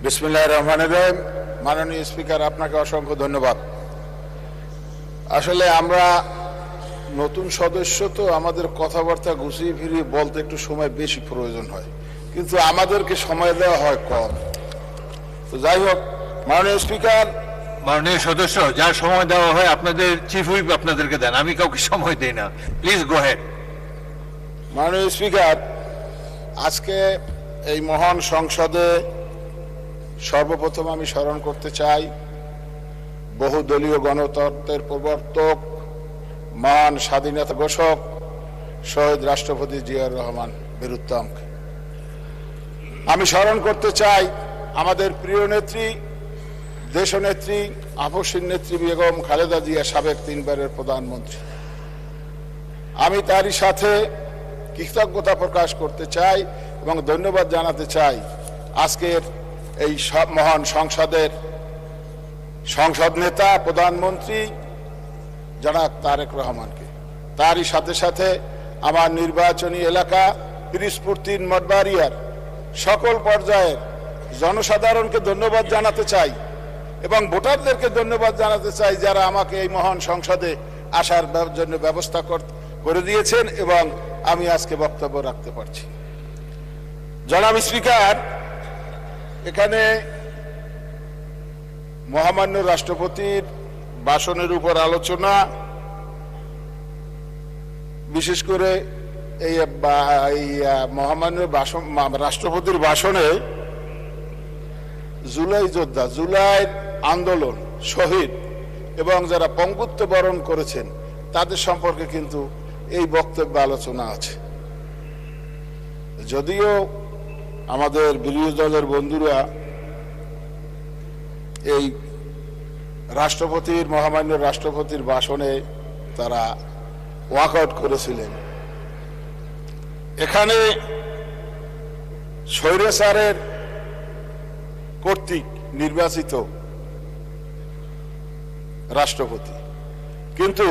বিসমিল্লাহির রহমানির রহিম। মাননীয় স্পিকার, আপনাকে অসংখ্য ধন্যবাদ। আসলে আমরা নতুন সদস্য, তো আমাদের কথাবার্তা গুছিয়ে ফিরিয়ে বলতে একটু সময় বেশি প্রয়োজন হয়, কিন্তু আমাদেরকে সময় দেওয়া হয় কম। তো যাই হোক, মাননীয় স্পিকার, মাননীয় সদস্য, যা সময় দেওয়া হয় আপনাদের চিফ হুইপ আপনাদেরকে দেন, আমি কাউকে সময় দেই না। Please go head. মাননীয় স্পিকার, আজকে এই মহান সংসদে সর্বপ্রথম আমি স্মরণ করতে চাই বহুদলীয় গণতন্ত্রের প্রবর্তক, মহান স্বাধীনতা ঘোষক শহীদ রাষ্ট্রপতি জিয়াউর রহমান বীরুত্তমকে। আমি স্মরণ করতে চাই আমাদের প্রিয় নেত্রী, দেশনেত্রী, আপসীর নেত্রী বেগম খালেদা জিয়া, সাবেক 3 বারের প্রধানমন্ত্রী। আমি তারই সাথে কৃতজ্ঞতা প্রকাশ করতে চাই এবং ধন্যবাদ জানাতে চাই আজকের এই মহান সংসদের সংসদ নেতা, প্রধানমন্ত্রী জনাব তারেক রহমানকে। তারই সাথে সাথে আমার নির্বাচনী এলাকা পিরিজপুর 3 মঠবাড়িয়ার সকল পর্যায়ের জনসাধারণকে ধন্যবাদ জানাতে চাই এবং ভোটারদেরকে ধন্যবাদ জানাতে চাই যারা আমাকে এই মহান সংসদে আসার জন্য ব্যবস্থা করে দিয়েছেন এবং আমি আজকে বক্তব্য রাখতে পারছি। জনাব স্পিকার, এখানে মহামান্য রাষ্ট্রপতির ভাষণের উপর আলোচনা, বিশেষ করে এই মহামান্য রাষ্ট্রপতির ভাষণে জুলাই যোদ্ধা, জুলাইয়ের আন্দোলন, শহীদ এবং যারা পঙ্গুত্ব বরণ করেছেন তাদের সম্পর্কে কিন্তু এই বক্তব্যে আলোচনা আছে। যদিও আমাদের বিরোধী দলের বন্ধুরা এই মহামান্য রাষ্ট্রপতির ভাষণে তারা ওয়াকআউট করেছিলেন, এখানে স্বৈরাচারের কর্তৃক নির্বাচিত রাষ্ট্রপতি, কিন্তু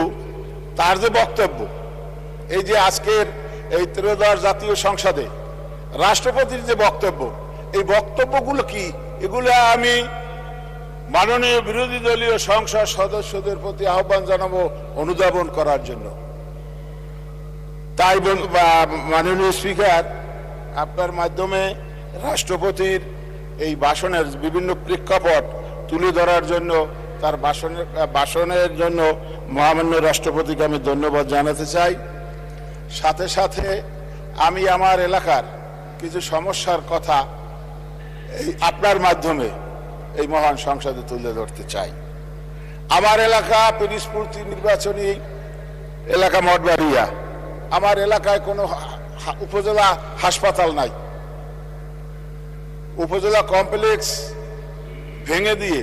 তার যে বক্তব্য, এই যে আজকের এই ত্রয়োদশ জাতীয় সংসদে রাষ্ট্রপতির যে বক্তব্য, এই বক্তব্যগুলো কি, এগুলো আমি মাননীয় বিরোধী দলীয় সংসদ সদস্যদের প্রতি আহ্বান জানাবো অনুধাবন করার জন্য। তাই মাননীয় স্পিকার, আপনার মাধ্যমে রাষ্ট্রপতির এই ভাষণের বিভিন্ন প্রেক্ষাপট তুলে ধরার জন্য, তার ভাষণের জন্য মহামান্য রাষ্ট্রপতিকে আমি ধন্যবাদ জানাতে চাই। সাথে সাথে আমি আমার এলাকার কিছু সমস্যার কথা এই আপনার মাধ্যমে এই মহান সংসদে তুলে ধরতে চাই। আমার এলাকা পিরিজপুর নির্বাচনী এলাকা মঠবাড়িয়া। আমার এলাকায় কোনো উপজেলা হাসপাতাল নাই। উপজেলা কমপ্লেক্স ভেঙে দিয়ে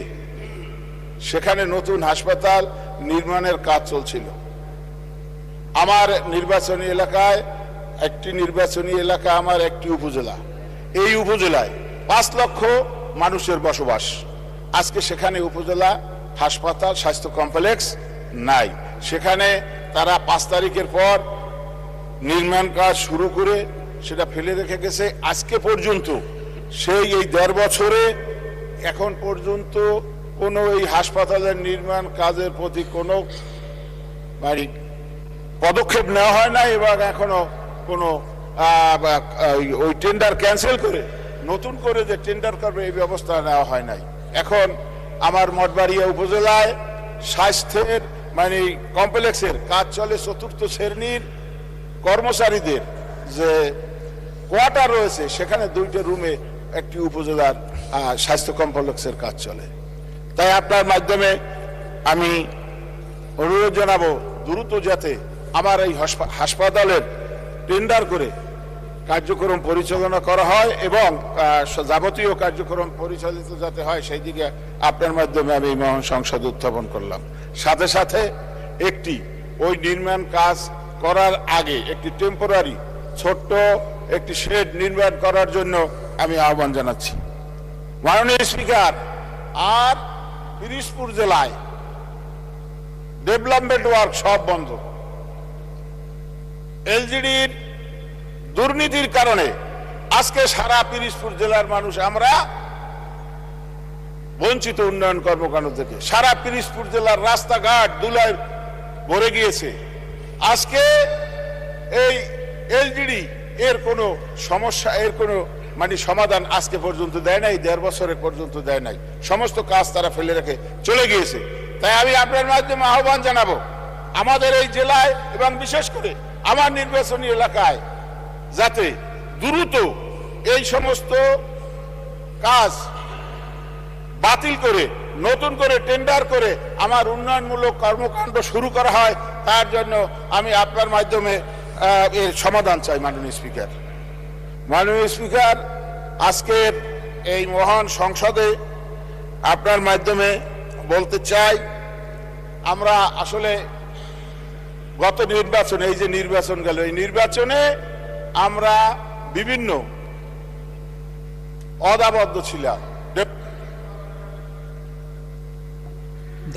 সেখানে নতুন হাসপাতাল নির্মাণের কাজ চলছিল। আমার নির্বাচনী এলাকায় আমার একটি উপজেলা, এই উপজেলায় 5 লক্ষ মানুষের বসবাস। আজকে সেখানে উপজেলা হাসপাতাল, স্বাস্থ্য কমপ্লেক্স নাই। সেখানে তারা 5 তারিখের পর নির্মাণ কাজ শুরু করে সেটা ফেলে রেখে গেছে। আজকে পর্যন্ত সেই এই 1.5 বছরে এখন পর্যন্ত কোনো এই হাসপাতালের নির্মাণ কাজের প্রতি কোনো পদক্ষেপ নেওয়া হয় না এবং এখনো কোনো ওই টেন্ডার ক্যান্সেল করে নতুন করে যে টেন্ডার করবে এই ব্যবস্থা নেওয়া হয় নাই। এখন আমার মঠবাড়িয়া উপজেলায় স্বাস্থ্যের কমপ্লেক্সের কাজ চলে। 4র্থ শ্রেণীর কর্মচারীদের যে কোয়ার্টার রয়েছে সেখানে 2টা রুমে একটি উপজেলার স্বাস্থ্য কমপ্লেক্সের কাজ চলে। তাই আপনার মাধ্যমে আমি অনুরোধ জানাবো দ্রুত যাতে আমার এই হাসপাতালের টেন্ডার করে কার্যক্রম পরিচালনা করা হয় এবং যাবতীয় কার্যক্রম পরিচালিত যাতে হয় সেই দিকে আপনার মাধ্যমে আমি মহান সংসদ উত্থাপন করলাম। সাথে সাথে ওই নির্মাণ কাজ করার আগে একটি টেম্পোরারি ছোট্ট একটি শেড নির্মাণ করার জন্য আমি আহ্বান জানাচ্ছি। মাননীয় স্পিকার, আর পিরিজপুর জেলায় ডেভেলপমেন্ট ওয়ার্ক সব বন্ধ। এলজিডির দুর্নীতির কারণে আজকে সারা পিরিজপুর জেলার মানুষ আমরা বঞ্চিত উন্নয়ন কর্মকাণ্ড থেকে। সারা পিরিজপুর জেলার রাস্তাঘাট ধুলায় ভরে গিয়েছে। আজকে এই এলজিডি এর কোনো সমস্যা, এর কোনো মানে সমাধান আজকে পর্যন্ত দেয় নাই, 1.5 বছরের পর্যন্ত দেয় নাই। সমস্ত কাজ তারা ফেলে রেখে চলে গিয়েছে। তাই আমি আপনার মাধ্যমে আহ্বান জানাবো, আমাদের এই জেলায় এবং বিশেষ করে আমার নির্বাচনী এলাকায় যাতে দ্রুত এই সমস্ত কাজ বাতিল করে নতুন করে টেন্ডার করে আমার উন্নয়নমূলক কর্মকাণ্ড শুরু করা হয়, তার জন্য আমি আপনার মাধ্যমে এর সমাধান চাই। মাননীয় স্পিকার, মাননীয় স্পিকার, আজকের এই মহান সংসদে আপনার মাধ্যমে বলতে চাই, আমরা আসলে গত নির্বাচনে, এই যে নির্বাচন গেল, এই নির্বাচনে আমরা বিভিন্ন অদাবদ্ধ ছিলাম।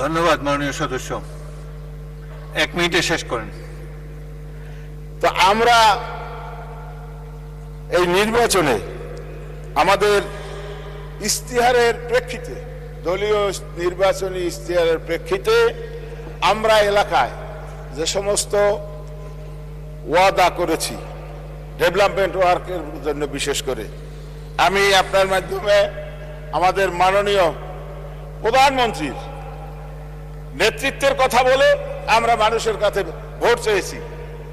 ধন্যবাদ মাননীয় সদস্য, 1 মিনিটে শেষ করেন। তো আমরা এই নির্বাচনে আমাদের ইশতেহারের প্রেক্ষিতে, দলীয় নির্বাচনী ইশতেহারের প্রেক্ষিতে আমরা এলাকায় যে সমস্ত ওয়াদা করেছি ডেভেলপমেন্ট ওয়ার্কের জন্য, বিশেষ করে আমি আপনার মাধ্যমে আমাদের মাননীয় প্রধানমন্ত্রীর নেতৃত্বের কথা বলে আমরা মানুষের কাছে ভোট চেয়েছি।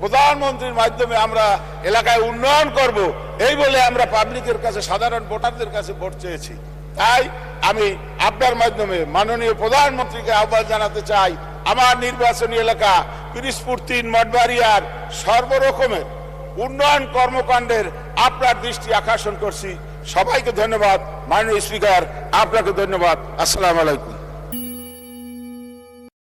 প্রধানমন্ত্রীর মাধ্যমে আমরা এলাকায় উন্নয়ন করব এই বলে আমরা পাবলিকের কাছে, সাধারণ ভোটারদের কাছে ভোট চেয়েছি। তাই আমি আপনার মাধ্যমে মাননীয় প্রধানমন্ত্রীকে আহ্বান জানাতে চাই, আমার নির্বাচনী এলাকা পিরিজপুর 3 মঠবাড়িয়ার সর্বরকমের উন্নয়ন কর্মকাণ্ডের আপনার দৃষ্টি আকর্ষণ করছি। সবাইকে ধন্যবাদ। মাননীয় স্পিকার, আপনাকে ধন্যবাদ। আসসালামু আলাইকুম।